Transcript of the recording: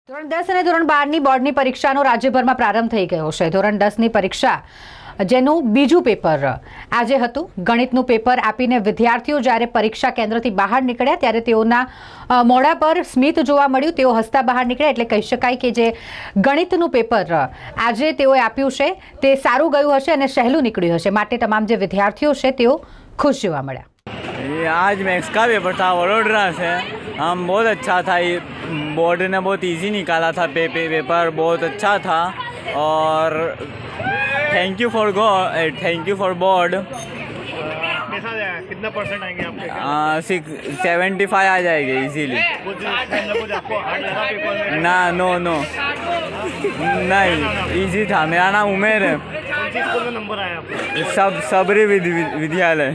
ધોરણ 10 અને ધોરણ 12ની બોર્ડની પરીક્ષાનો રાજ્યભરમાં પ્રારંભ થઈ ગયો છે। ધોરણ 10ની પરીક્ષા જેનું બીજું પેપર આજે હતું। ગણિતનું પેપર આપીને વિદ્યાર્થીઓ જ્યારે પરીક્ષા કેન્દ્રથી બહાર નીકળ્યા ત્યારે તેઓના મોઢા પર સ્મિત જોવા મળ્યું। તેઓ હસતા બહાર નીકળ્યા એટલે કહી શકાય કે જે ગણિતનું પેપર આજે તેઓએ આપ્યું છે તે સારું ગયું હશે અને સહેલું નીકળ્યું હશે, માટે તમામ જે વિદ્યાર્થીઓ છે તેઓ ખુશ જોવા મળ્યા। ये आज मैथ्स का पेपर था वडोदरा से। हम बहुत अच्छा था, ये बोर्ड ने बहुत इजी निकाला था। पेपर बहुत अच्छा था और थैंक यू फॉर बोर्ड। कैसा जाएगा, कितना परसेंट आएंगे आपके? 75 आ जाएंगे इजीली। कुछ आपको हार्ड लगा पेपर में? ना नो नहीं, इजी था। मेरा नाम उमेर है। कौन सी स्कूल में नंबर आया आपको? सबरी विद्यालय।